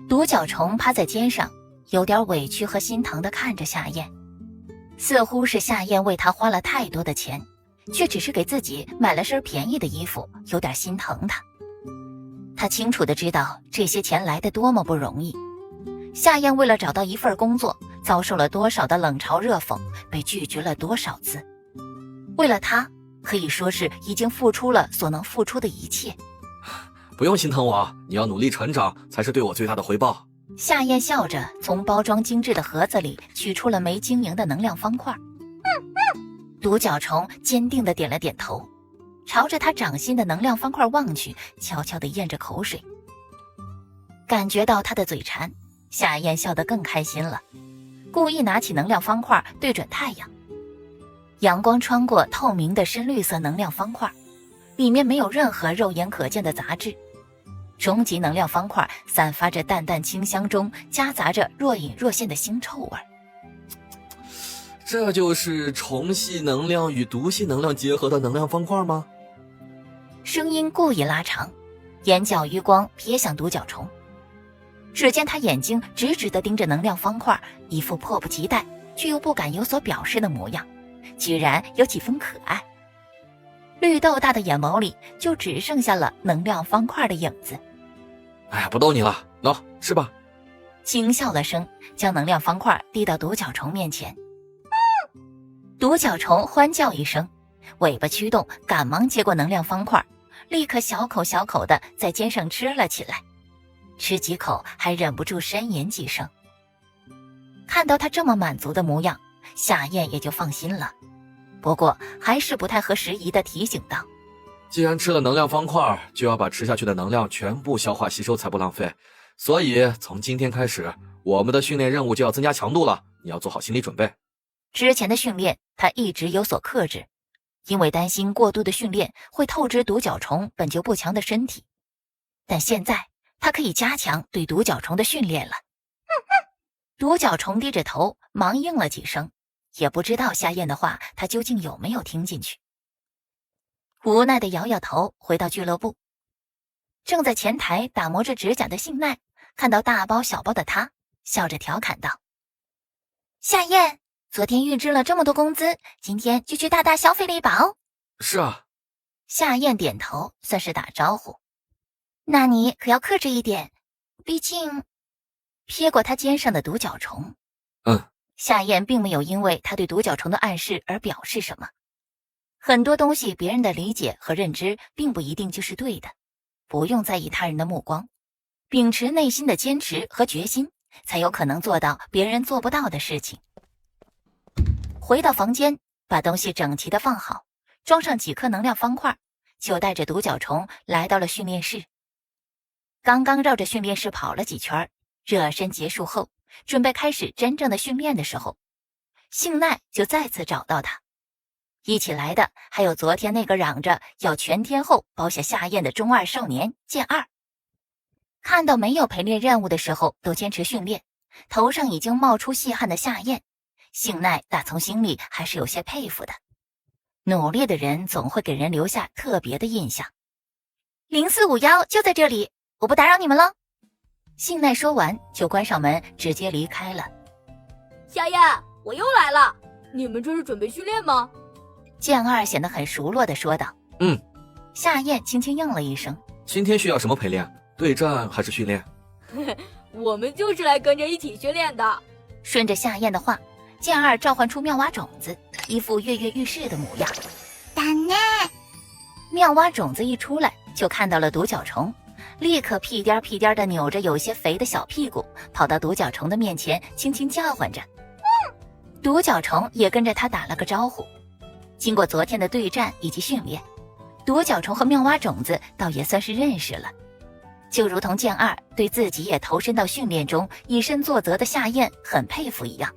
独角虫趴在肩上，有点委屈和心疼地看着夏燕，似乎是夏燕为他花了太多的钱，却只是给自己买了身便宜的衣服，有点心疼他。他清楚地知道这些钱来得多么不容易，夏燕为了找到一份工作，遭受了多少的冷嘲热讽，被拒绝了多少次。为了他，可以说是已经付出了所能付出的一切。不用心疼我，你要努力成长才是对我最大的回报。夏燕笑着从包装精致的盒子里取出了没晶莹的能量方块。独角虫坚定地点了点头，朝着他掌心的能量方块望去，悄悄地咽着口水。感觉到他的嘴馋，夏燕笑得更开心了，故意拿起能量方块对准太阳。阳光穿过透明的深绿色能量方块，里面没有任何肉眼可见的杂质。终极能量方块散发着淡淡清香中夹杂着若隐若现的腥臭味。这就是虫系能量与毒系能量结合的能量方块吗？声音故意拉长，眼角余光瞥向独角虫。只见他眼睛直直地盯着能量方块，一副迫不及待却又不敢有所表示的模样，居然有几分可爱。绿豆大的眼眸里就只剩下了能量方块的影子。哎呀，不逗你了，喏，吃吧。轻笑了声，将能量方块递到独角虫面前。独角虫欢叫一声，尾巴驱动，赶忙接过能量方块，立刻小口小口地在肩上吃了起来。吃几口还忍不住呻吟几声。看到他这么满足的模样，夏燕也就放心了，不过还是不太合时宜地提醒道：既然吃了能量方块，就要把吃下去的能量全部消化吸收，才不浪费。所以从今天开始，我们的训练任务就要增加强度了，你要做好心理准备。之前的训练他一直有所克制，因为担心过度的训练会透支独角虫本就不强的身体。但现在他可以加强对独角虫的训练了。独角虫低着头忙应了几声，也不知道夏燕的话他究竟有没有听进去。无奈地摇摇头，回到俱乐部。正在前台打磨着指甲的幸奈看到大包小包的他，笑着调侃道：夏燕，昨天预支了这么多工资，今天就去大大消费了一把哦。是啊。夏燕点头，算是打招呼。那你可要克制一点，毕竟……瞥过他肩上的独角虫。夏燕并没有因为他对独角虫的暗示而表示什么。很多东西别人的理解和认知并不一定就是对的，不用在意他人的目光，秉持内心的坚持和决心，才有可能做到别人做不到的事情。回到房间，把东西整齐地放好，装上几颗能量方块，就带着独角虫来到了训练室。刚刚绕着训练室跑了几圈，热身结束后，准备开始真正的训练的时候，幸奈就再次找到他。一起来的还有昨天那个嚷着要全天候包下夏燕的中二少年剑二。看到没有陪练任务的时候都坚持训练，头上已经冒出细汗的夏燕，幸奈打从心里还是有些佩服的。努力的人总会给人留下特别的印象。0451就在这里，我不打扰你们了。幸奈说完就关上门直接离开了。夏燕，我又来了，你们这是准备训练吗？剑二显得很熟络地说道。夏燕轻轻应了一声。今天需要什么陪练？对战还是训练？我们就是来跟着一起训练的。顺着夏燕的话，剑二召唤出妙蛙种子，一副跃跃欲试的模样。打呢！妙蛙种子一出来就看到了独角虫，立刻屁颠屁颠地扭着有些肥的小屁股，跑到独角虫的面前轻轻叫唤着。独角虫也跟着他打了个招呼。经过昨天的对战以及训练，独角虫和妙蛙种子倒也算是认识了。就如同剑二对自己也投身到训练中以身作则的夏燕很佩服一样，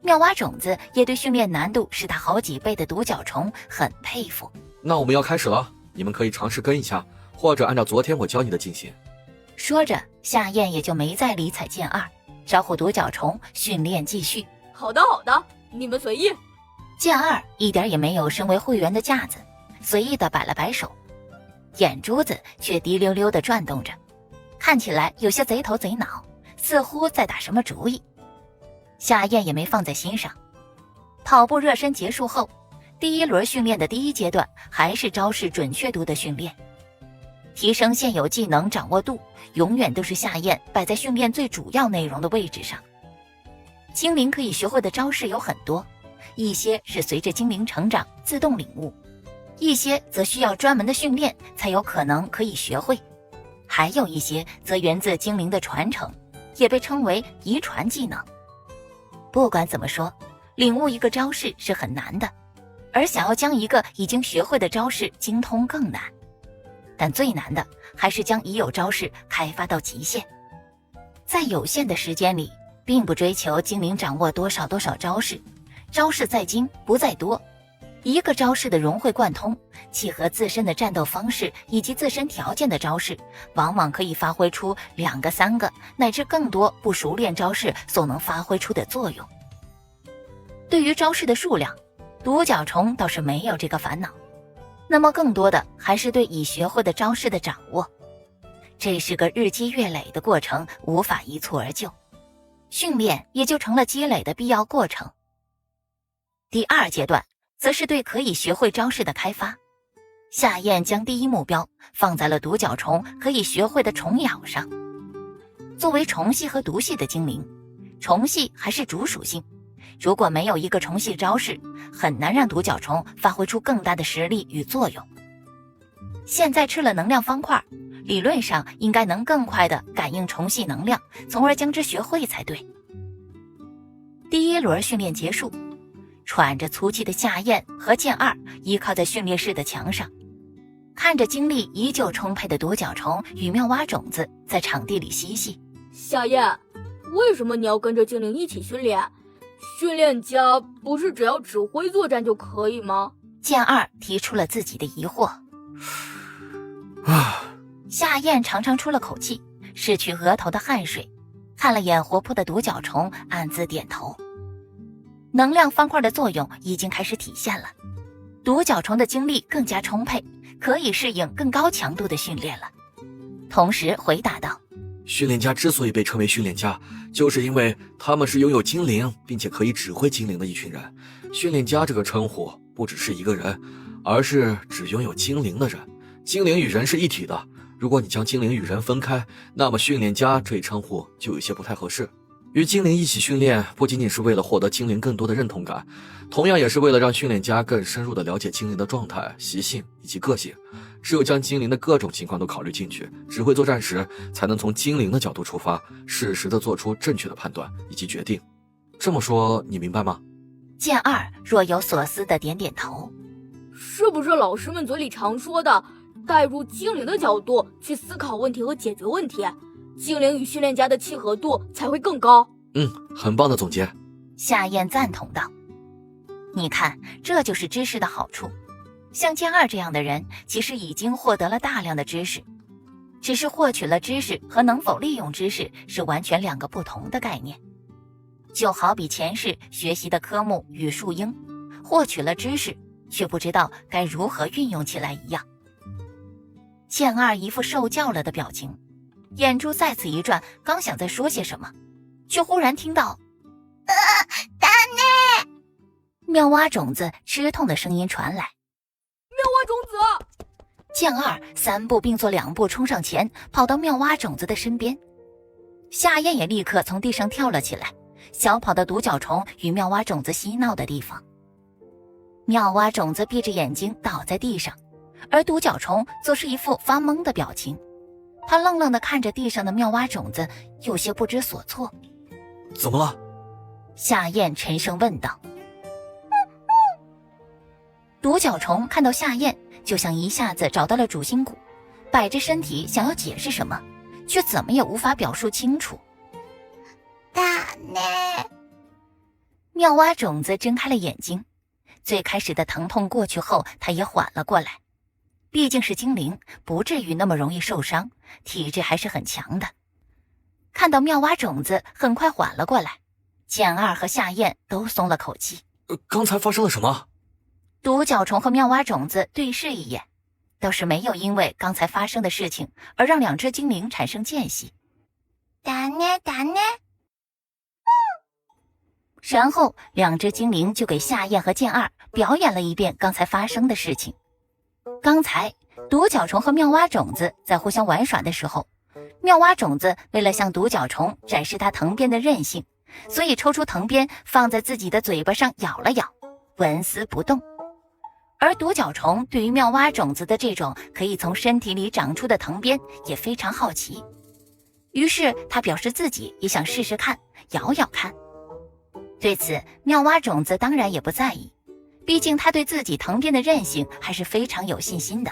妙蛙种子也对训练难度是他好几倍的独角虫很佩服。那我们要开始了，你们可以尝试跟一下，或者按照昨天我教你的进行。说着，夏燕也就没再理睬剑二，招呼独角虫训练继续。好的好的，你们随意。剑二一点也没有身为会员的架子，随意地摆了摆手，眼珠子却滴溜溜地转动着，看起来有些贼头贼脑，似乎在打什么主意。夏燕也没放在心上。跑步热身结束后，第一轮训练的第一阶段还是招式准确度的训练。提升现有技能掌握度，永远都是夏燕摆在训练最主要内容的位置上。精灵可以学会的招式有很多，一些是随着精灵成长自动领悟，一些则需要专门的训练才有可能可以学会，还有一些则源自精灵的传承，也被称为遗传技能。不管怎么说，领悟一个招式是很难的，而想要将一个已经学会的招式精通更难。但最难的还是将已有招式开发到极限。在有限的时间里，并不追求精灵掌握多少招式，招式再精不在多。一个招式的融会贯通，契合自身的战斗方式以及自身条件的招式，往往可以发挥出2个、3个乃至更多不熟练招式所能发挥出的作用。对于招式的数量，独角虫倒是没有这个烦恼，那么更多的还是对已学会的招式的掌握。这是个日积月累的过程，无法一蹴而就，训练也就成了积累的必要过程。第二阶段则是对可以学会招式的开发。夏燕将第一目标放在了独角虫可以学会的虫咬上。作为虫系和毒系的精灵，虫系还是主属性，如果没有一个虫系招式，很难让独角虫发挥出更大的实力与作用。现在吃了能量方块，理论上应该能更快地感应虫系能量，从而将之学会才对。第一轮训练结束，喘着粗气的夏燕和剑二依靠在训练室的墙上，看着精力依旧充沛的独角虫与妙蛙种子在场地里嬉戏。夏燕，为什么你要跟着精灵一起训练？训练家不是只要指挥作战就可以吗？剑二提出了自己的疑惑。夏燕长长出了口气，拭去额头的汗水，看了眼活泼的独角虫，暗自点头。能量方块的作用已经开始体现了，独角虫的精力更加充沛，可以适应更高强度的训练了。同时回答道，训练家之所以被称为训练家，就是因为他们是拥有精灵并且可以指挥精灵的一群人。训练家这个称呼不只是一个人，而是只拥有精灵的人。精灵与人是一体的，如果你将精灵与人分开，那么训练家这一称呼就有些不太合适。与精灵一起训练，不仅仅是为了获得精灵更多的认同感，同样也是为了让训练家更深入地了解精灵的状态、习性以及个性。只有将精灵的各种情况都考虑进去，指挥作战时才能从精灵的角度出发，适时地做出正确的判断以及决定。这么说你明白吗？剑二若有所思地点点头。是不是老师们嘴里常说的带入精灵的角度去思考问题和解决问题，精灵与训练家的契合度才会更高？很棒的总结。夏燕赞同道。你看，这就是知识的好处。像剑二这样的人，其实已经获得了大量的知识，只是获取了知识和能否利用知识是完全2个不同的概念。就好比前世学习的科目语数英，获取了知识，却不知道该如何运用起来一样。剑二一副受教了的表情，眼珠再次一转，刚想再说些什么，却忽然听到大内妙蛙种子吃痛的声音传来。妙蛙种子！剑二3步并作2步冲上前，跑到妙蛙种子的身边。夏燕也立刻从地上跳了起来，小跑到独角虫与妙蛙种子嬉闹的地方。妙蛙种子闭着眼睛倒在地上，而独角虫则是一副发懵的表情。他愣愣地看着地上的妙蛙种子，有些不知所措。怎么了？夏燕沉声问道。独角虫看到夏燕，就像一下子找到了主心骨，摆着身体想要解释什么，却怎么也无法表述清楚。大内，妙蛙种子睁开了眼睛，最开始的疼痛过去后，他也缓了过来。毕竟是精灵，不至于那么容易受伤，体质还是很强的。看到妙蛙种子很快缓了过来，剑二和夏燕都松了口气。刚才发生了什么？独角虫和妙蛙种子对视一眼，倒是没有因为刚才发生的事情而让2只精灵产生间隙。大内，呢打呢。然后两只精灵就给夏燕和剑二表演了一遍刚才发生的事情。刚才独角虫和妙蛙种子在互相玩耍的时候，妙蛙种子为了向独角虫展示它藤鞭的韧性，所以抽出藤鞭放在自己的嘴巴上咬了咬，纹丝不动。而独角虫对于妙蛙种子的这种可以从身体里长出的藤鞭也非常好奇，于是他表示自己也想试试看，咬咬看。对此，妙蛙种子当然也不在意，毕竟他对自己藤鞭的韧性还是非常有信心的。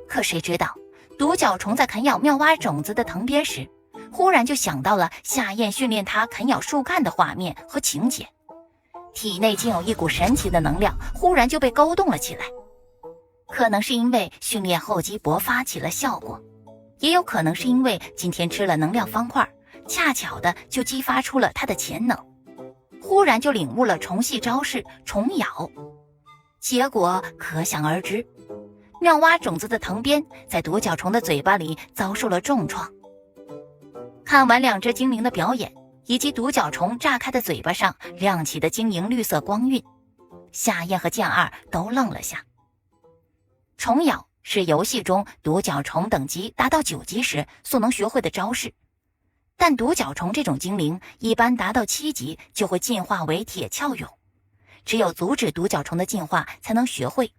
可谁知道，独角虫在啃咬妙蛙种子的藤鞭时，忽然就想到了夏燕训练他啃咬树干的画面和情节，体内竟有一股神奇的能量忽然就被勾动了起来。可能是因为训练厚积薄发起了效果，也有可能是因为今天吃了能量方块，恰巧的就激发出了他的潜能，忽然就领悟了虫系招式虫咬。结果可想而知，妙蛙种子的藤鞭在独角虫的嘴巴里遭受了重创。看完两只精灵的表演，以及独角虫炸开的嘴巴上亮起的晶莹绿色光晕，夏燕和剑二都愣了下。虫咬是游戏中独角虫等级达到9级时所能学会的招式，但独角虫这种精灵一般达到7级就会进化为铁鞘蛹，只有阻止独角虫的进化才能学会，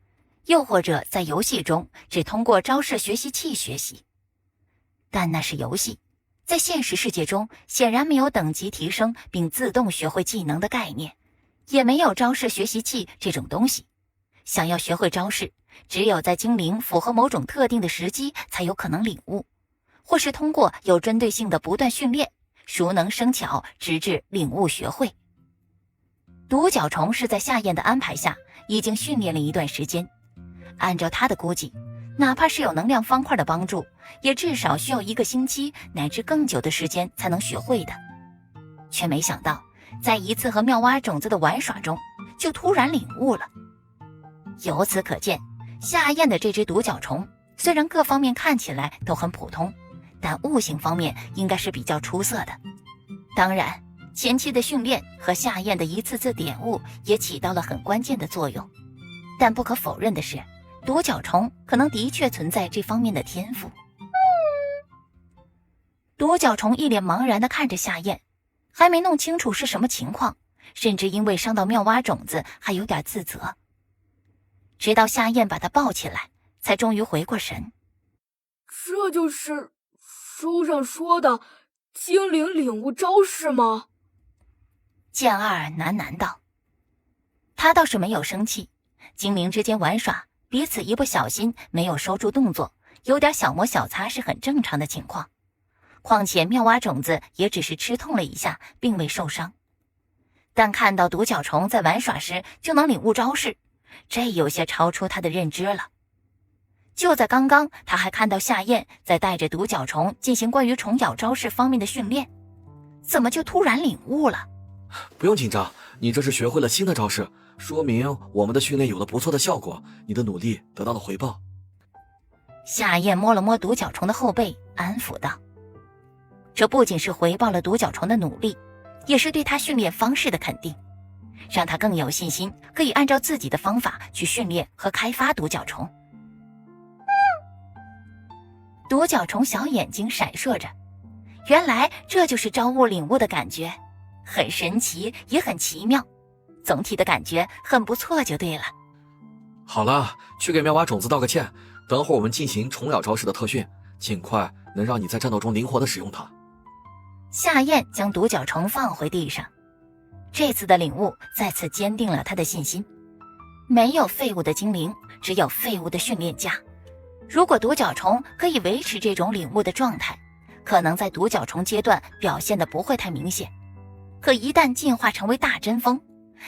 又或者在游戏中只通过招式学习器学习。但那是游戏，在现实世界中显然没有等级提升并自动学会技能的概念，也没有招式学习器这种东西。想要学会招式，只有在精灵符合某种特定的时机才有可能领悟，或是通过有针对性的不断训练，熟能生巧，直至领悟学会。独角虫是在夏燕的安排下已经训练了一段时间，按照他的估计，哪怕是有能量方块的帮助，也至少需要1个星期乃至更久的时间才能学会的。却没想到在一次和妙蛙种子的玩耍中就突然领悟了。由此可见，夏燕的这只独角虫虽然各方面看起来都很普通，但悟性方面应该是比较出色的。当然，前期的训练和夏燕的一次次点悟也起到了很关键的作用。但不可否认的是，独角虫可能的确存在这方面的天赋。独角虫一脸茫然地看着夏燕，还没弄清楚是什么情况，甚至因为伤到妙蛙种子还有点自责。直到夏燕把他抱起来，才终于回过神。这就是书上说的精灵领悟招式吗？剑二喃喃道。他倒是没有生气，精灵之间玩耍，彼此一不小心没有收住动作，有点小摩小擦是很正常的情况。况且妙蛙种子也只是吃痛了一下，并未受伤。但看到独角虫在玩耍时就能领悟招式，这有些超出他的认知了。就在刚刚，他还看到夏燕在带着独角虫进行关于虫咬招式方面的训练，怎么就突然领悟了？不用紧张，你这是学会了新的招式，说明我们的训练有了不错的效果，你的努力得到了回报。夏燕摸了摸独角虫的后背，安抚道。这不仅是回报了独角虫的努力，也是对他训练方式的肯定，让他更有信心可以按照自己的方法去训练和开发独角虫。独角虫小眼睛闪烁着，原来这就是招物领悟的感觉，很神奇也很奇妙，总体的感觉很不错就对了。好了，去给妙蛙种子道个歉，等会儿我们进行虫咬招式的特训，尽快能让你在战斗中灵活地使用它。夏燕将独角虫放回地上，这次的领悟再次坚定了他的信心。没有废物的精灵，只有废物的训练家。如果独角虫可以维持这种领悟的状态，可能在独角虫阶段表现的不会太明显，可一旦进化成为大针锋，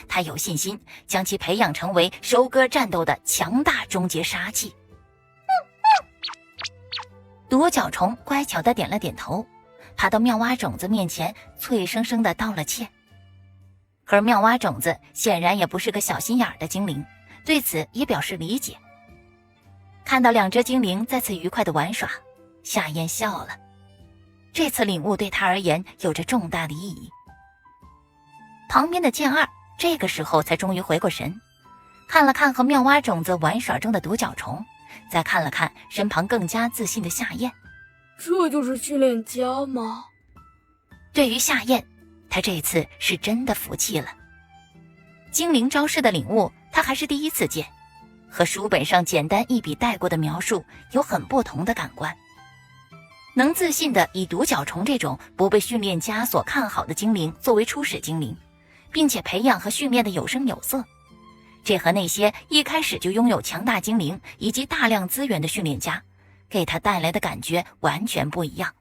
他有信心将其培养成为收割战斗的强大终结杀器。独角虫乖巧地点了点头，爬到妙蛙种子面前，脆生生地道了歉。可妙蛙种子显然也不是个小心眼的精灵，对此也表示理解。看到两只精灵再次愉快地玩耍，夏燕笑了。这次领悟对他而言有着重大的意义。旁边的剑二这个时候才终于回过神，看了看和妙蛙种子玩耍中的独角虫，再看了看身旁更加自信的夏燕。这就是训练家吗？对于夏燕，他这次是真的服气了。精灵招式的领悟他还是第一次见，和书本上简单一笔带过的描述有很不同的感官。能自信地以独角虫这种不被训练家所看好的精灵作为初始精灵，并且培养和训练的有声有色，这和那些一开始就拥有强大精灵以及大量资源的训练家给他带来的感觉完全不一样。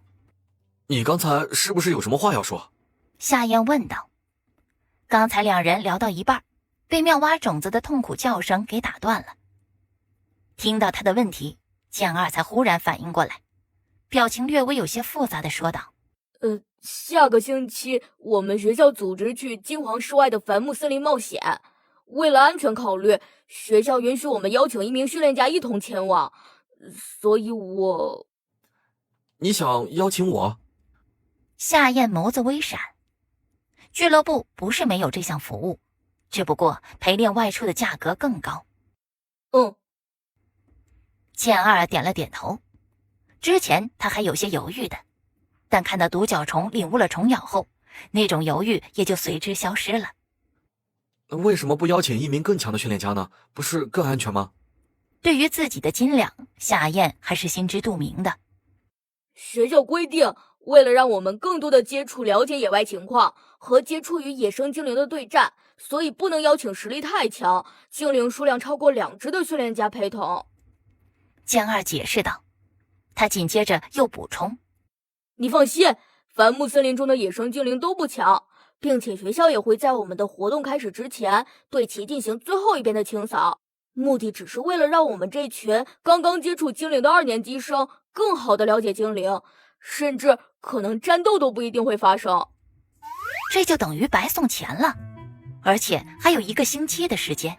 你刚才是不是有什么话要说？夏燕问道。刚才两人聊到一半，被妙蛙种子的痛苦叫声给打断了。听到他的问题，剑二才忽然反应过来，表情略微有些复杂地说道：下个星期我们学校组织去金黄市外的繁木森林冒险，为了安全考虑，学校允许我们邀请一名训练家一同前往，所以你想邀请我？夏燕眸子微闪。俱乐部不是没有这项服务，只不过陪练外出的价格更高。剑二点了点头。之前他还有些犹豫的，但看到独角虫领悟了虫咬后，那种犹豫也就随之消失了。为什么不邀请一名更强的训练家呢？不是更安全吗？对于自己的斤两，夏燕还是心知肚明的。学校规定，为了让我们更多的接触了解野外情况和接触与野生精灵的对战，所以不能邀请实力太强、精灵数量超过2只的训练家陪同。江二解释道。他紧接着又补充：你放心，繁木森林中的野生精灵都不强，并且学校也会在我们的活动开始之前对其进行最后一遍的清扫，目的只是为了让我们这群刚刚接触精灵的2年级生更好的了解精灵，甚至可能战斗都不一定会发生。这就等于白送钱了，而且还有1个星期的时间。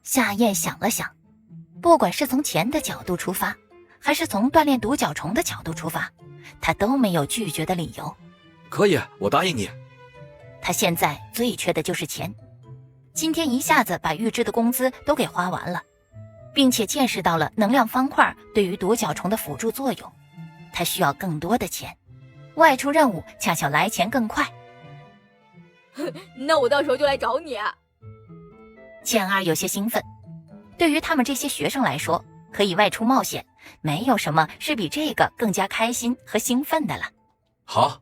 夏燕想了想，不管是从钱的角度出发，还是从锻炼独角虫的角度出发，他都没有拒绝的理由。可以，我答应你。他现在最缺的就是钱，今天一下子把预支的工资都给花完了，并且见识到了能量方块对于独角虫的辅助作用，他需要更多的钱，外出任务恰巧来钱更快。那我到时候就来找你。剑二有些兴奋，对于他们这些学生来说，可以外出冒险，没有什么是比这个更加开心和兴奋的了。好。